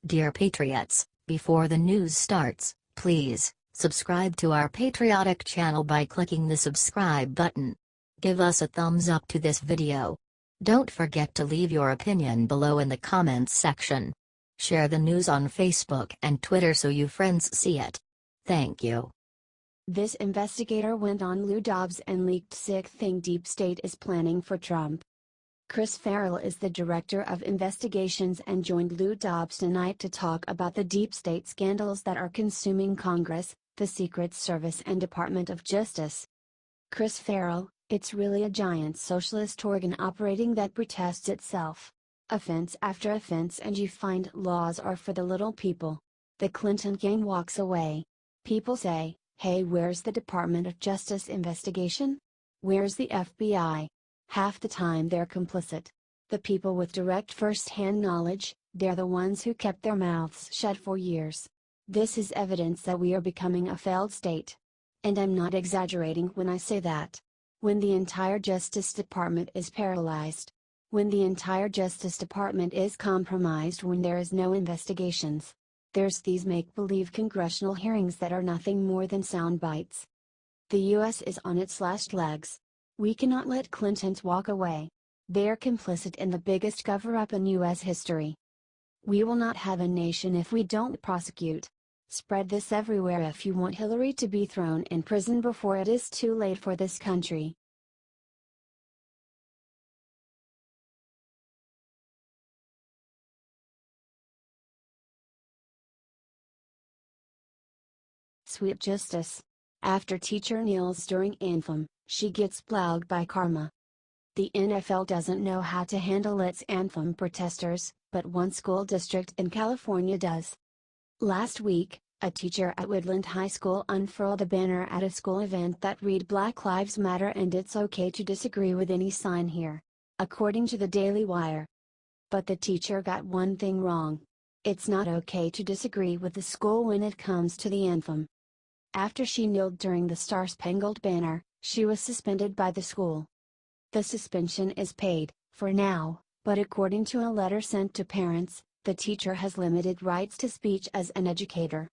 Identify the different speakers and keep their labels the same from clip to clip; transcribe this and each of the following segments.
Speaker 1: Dear Patriots, before the news starts, please subscribe to our patriotic channel by clicking the subscribe button. Give us a thumbs up to this video. Don't forget to leave your opinion below in the comments section. Share the news on Facebook and Twitter so you friends see it. Thank you.
Speaker 2: This investigator went on Lou Dobbs and leaked sick thing deep state is planning for Trump. Chris Farrell is the director of investigations and joined Lou Dobbs tonight to talk about the deep state scandals that are consuming Congress, the Secret Service and Department of Justice. Chris Farrell, it's really a giant socialist organ operating that protests itself. Offense after offense, and you find laws are for the little people. The Clinton gang walks away. People say, hey, where's the Department of Justice investigation? Where's the FBI? Half the time they're complicit. The people with direct first-hand knowledge, they're the ones who kept their mouths shut for years. This is evidence that we are becoming a failed state. And I'm not exaggerating when I say that. When the entire Justice Department is paralyzed. When the entire Justice Department is compromised, when there is no investigations. There's these make-believe congressional hearings that are nothing more than soundbites. The US is on its last legs. We cannot let Clintons walk away. They're complicit in the biggest cover-up in US history. We will not have a nation if we don't prosecute. Spread this everywhere if you want Hillary to be thrown in prison before it is too late for this country. Sweet justice. After teacher kneels during anthem, she gets plowed by karma. The NFL doesn't know how to handle its anthem protesters, but one school district in California does. Last week, a teacher at Woodland High School unfurled a banner at a school event that read Black Lives Matter and it's okay to disagree with any sign here, according to the Daily Wire. But the teacher got one thing wrong. It's not okay to disagree with the school when it comes to the anthem. After she kneeled during the Star-Spangled Banner, she was suspended by the school. The suspension is paid, for now, but according to a letter sent to parents, the teacher has limited rights to speech as an educator.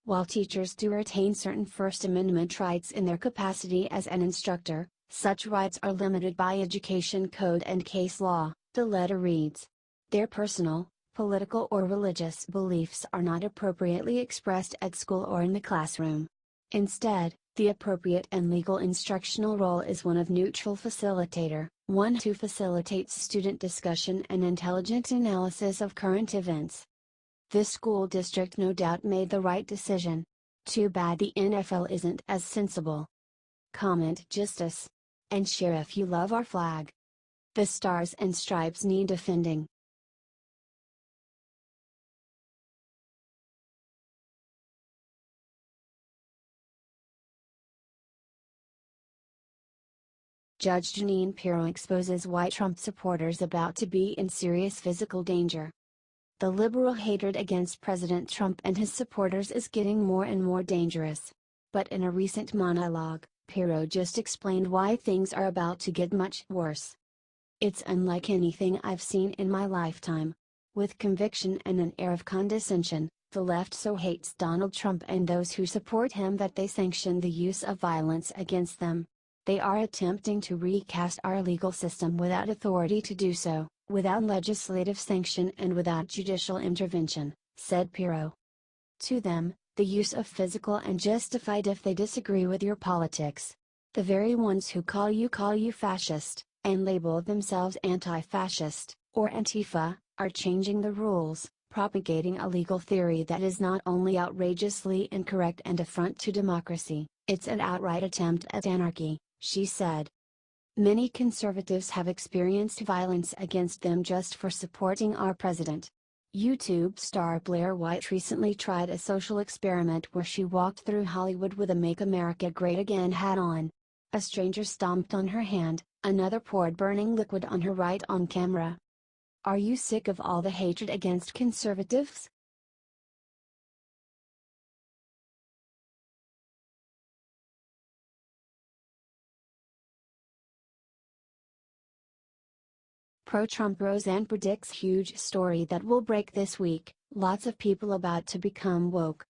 Speaker 2: While teachers do retain certain First Amendment rights in their capacity as an instructor, such rights are limited by education code and case law, the letter reads. Their personal, political or religious beliefs are not appropriately expressed at school or in the classroom. Instead, the appropriate and legal instructional role is one of neutral facilitator, one who facilitates student discussion and intelligent analysis of current events. This school district no doubt made the right decision. Too bad the NFL isn't as sensible. Comment justice. And share if you love our flag. The Stars and Stripes need defending. Judge Jeanine Pirro exposes why Trump supporters about to be in serious physical danger. The liberal hatred against President Trump and his supporters is getting more and more dangerous. But in a recent monologue, Pirro just explained why things are about to get much worse. It's unlike anything I've seen in my lifetime. With conviction and an air of condescension, the left so hates Donald Trump and those who support him that they sanction the use of violence against them. They are attempting to recast our legal system without authority to do so, without legislative sanction and without judicial intervention, said Pirro. To them, the use of physical and justified if they disagree with your politics. The very ones who call you fascist, and label themselves anti-fascist, or Antifa, are changing the rules, propagating a legal theory that is not only outrageously incorrect and affront to democracy, it's an outright attempt at anarchy, she said. Many conservatives have experienced violence against them just for supporting our president. YouTube star Blair White recently tried a social experiment where she walked through Hollywood with a Make America Great Again hat on. A stranger stomped on her hand, another poured burning liquid on her right on camera. Are you sick of all the hatred against conservatives? Pro-Trump Roseanne predicts huge story that will break this week. lots of people about to become woke.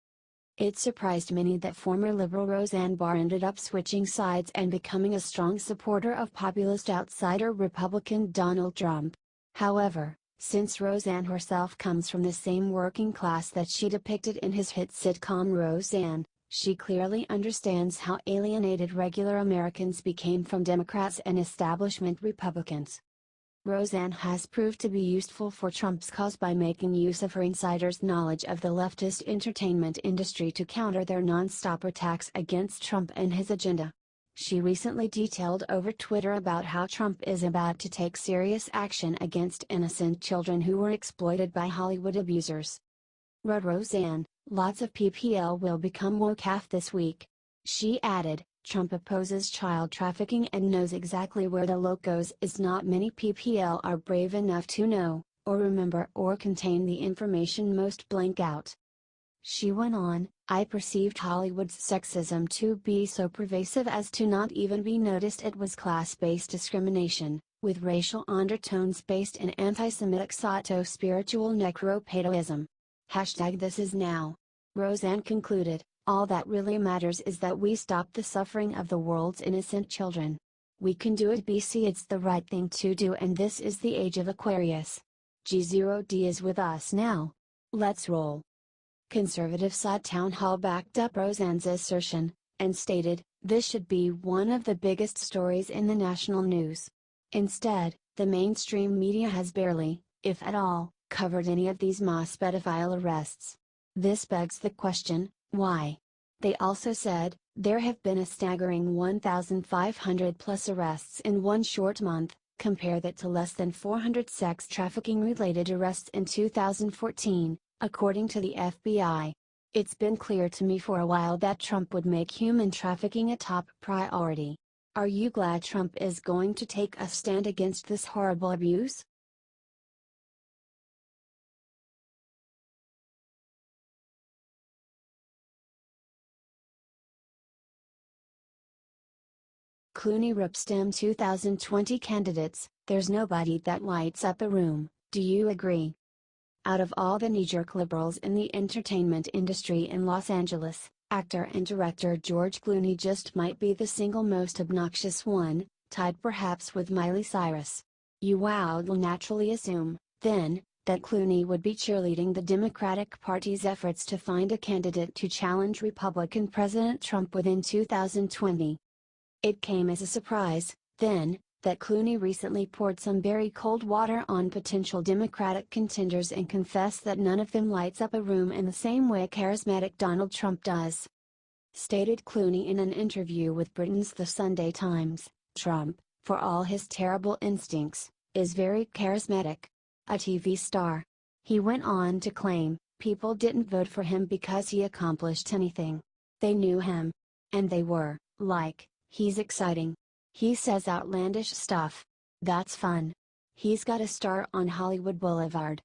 Speaker 2: It surprised many that former liberal Roseanne Barr ended up switching sides and becoming a strong supporter of populist outsider Republican Donald Trump. However, since Roseanne herself comes from the same working class that she depicted in his hit sitcom Roseanne, she clearly understands how alienated regular Americans became from Democrats and establishment Republicans. Roseanne has proved to be useful for Trump's cause by making use of her insider's knowledge of the leftist entertainment industry to counter their non-stop attacks against Trump and his agenda. She recently detailed over Twitter about how Trump is about to take serious action against innocent children who were exploited by Hollywood abusers. Wrote Roseanne, lots of PPL will become woke this week. She added, Trump opposes child trafficking and knows exactly where the locos is. Not many PPL are brave enough to know, or remember or contain the information most blank out. She went on, I perceived Hollywood's sexism to be so pervasive as to not even be noticed. It was class-based discrimination, with racial undertones based in anti-Semitic soto-spiritual necropaedoism. #This is now. Roseanne concluded, all that really matters is that we stop the suffering of the world's innocent children. We can do it. BC, it's the right thing to do, and this is the age of Aquarius. G0D is with us now. Let's roll. Conservative side town hall backed up Roseanne's assertion, and stated, this should be one of the biggest stories in the national news. Instead, the mainstream media has barely, if at all, covered any of these mass pedophile arrests. This begs the question, why? They also said, there have been a staggering 1,500 plus arrests in one short month. Compare that to less than 400 sex trafficking related arrests in 2014, according to the FBI. It's been clear to me for a while that Trump would make human trafficking a top priority. Are you glad Trump is going to take a stand against this horrible abuse? Clooney rips Dem 2020 candidates, there's nobody that lights up a room, do you agree? Out of all the knee-jerk liberals in the entertainment industry in Los Angeles, actor and director George Clooney just might be the single most obnoxious one, tied perhaps with Miley Cyrus. You will naturally assume, then, that Clooney would be cheerleading the Democratic Party's efforts to find a candidate to challenge Republican President Trump within 2020. It came as a surprise, then, that Clooney recently poured some very cold water on potential Democratic contenders and confessed that none of them lights up a room in the same way charismatic Donald Trump does. Stated Clooney in an interview with Britain's The Sunday Times, Trump, for all his terrible instincts, is very charismatic. A TV star. He went on to claim, people didn't vote for him because he accomplished anything. They knew him. And they were, like, he's exciting. He says outlandish stuff. That's fun. He's got a star on Hollywood Boulevard.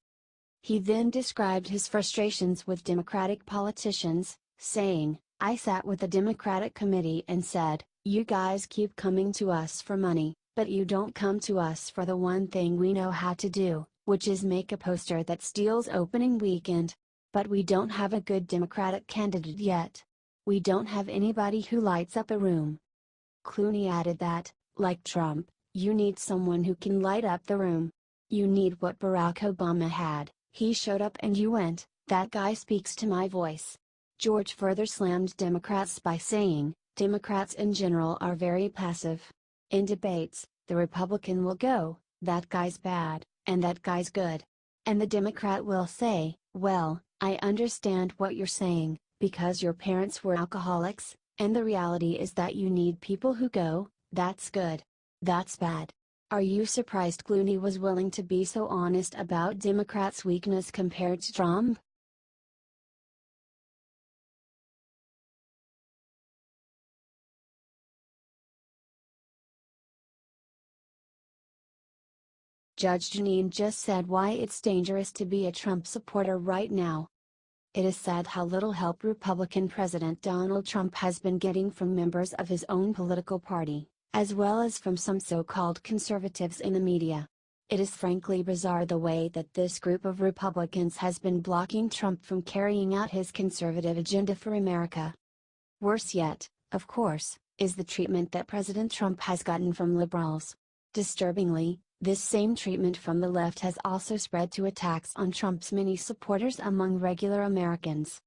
Speaker 2: He then described his frustrations with Democratic politicians, saying, I sat with the Democratic committee and said, you guys keep coming to us for money, but you don't come to us for the one thing we know how to do, which is make a poster that steals opening weekend. But we don't have a good Democratic candidate yet. We don't have anybody who lights up a room. Clooney added that, like Trump, you need someone who can light up the room. You need what Barack Obama had. He showed up and you went, that guy speaks to my voice. George further slammed Democrats by saying, Democrats in general are very passive. In debates, the Republican will go, that guy's bad, and that guy's good. And the Democrat will say, well, I understand what you're saying, because your parents were alcoholics, and the reality is that you need people who go, that's good. That's bad. Are you surprised Clooney was willing to be so honest about Democrats' weakness compared to Trump? Judge Jeanine just said why it's dangerous to be a Trump supporter right now. It is sad how little help Republican President Donald Trump has been getting from members of his own political party, as well as from some so-called conservatives in the media. It is frankly bizarre the way that this group of Republicans has been blocking Trump from carrying out his conservative agenda for America. Worse yet, of course, is the treatment that President Trump has gotten from liberals. Disturbingly, this same treatment from the left has also spread to attacks on Trump's many supporters among regular Americans.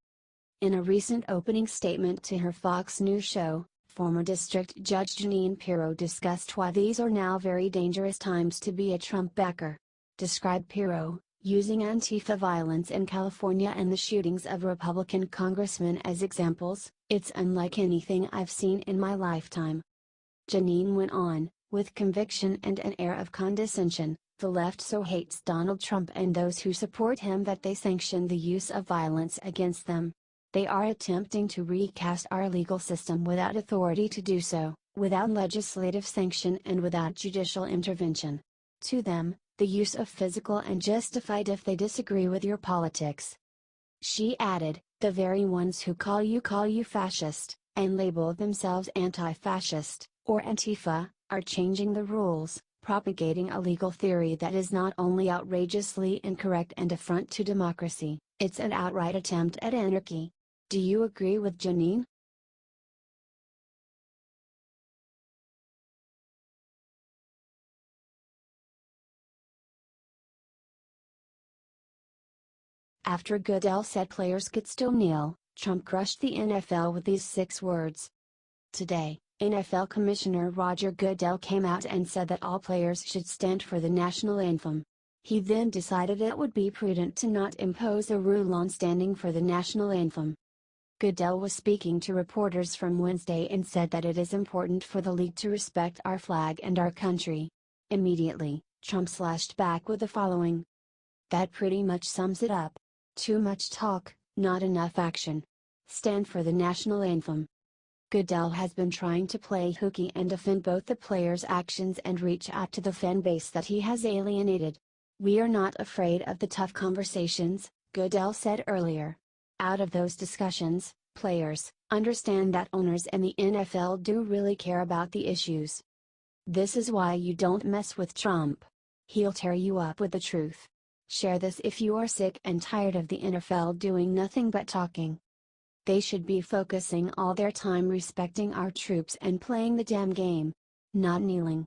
Speaker 2: In a recent opening statement to her Fox News show, former District Judge Jeanine Pirro discussed why these are now very dangerous times to be a Trump backer. Described Pirro, using Antifa violence in California and the shootings of Republican congressmen as examples, "It's unlike anything I've seen in my lifetime." Jeanine went on, with conviction and an air of condescension, "The left so hates Donald Trump and those who support him that they sanction the use of violence against them. They are attempting to recast our legal system without authority to do so, without legislative sanction and without judicial intervention. To them, the use of physical and justified if they disagree with your politics." She added, "The very ones who call you fascist, and label themselves anti-fascist, or Antifa, are changing the rules, propagating a legal theory that is not only outrageously incorrect and affront to democracy, it's an outright attempt at anarchy." Do you agree with Jeanine? After Goodell said players could still kneel, Trump crushed the NFL with these 6 words. Today, NFL Commissioner Roger Goodell came out and said that all players should stand for the national anthem. He then decided it would be prudent to not impose a rule on standing for the national anthem. Goodell was speaking to reporters from Wednesday and said that it is important for the league to respect our flag and our country. Immediately, Trump slashed back with the following. "That pretty much sums it up. Too much talk, not enough action. Stand for the national anthem." Goodell has been trying to play hooky and defend both the players' actions and reach out to the fan base that he has alienated. "We are not afraid of the tough conversations," Goodell said earlier. "Out of those discussions, players understand that owners and the NFL do really care about the issues. This is why you don't mess with Trump. He'll tear you up with the truth. Share this if you are sick and tired of the NFL doing nothing but talking. They should be focusing all their time respecting our troops and playing the damn game. Not kneeling."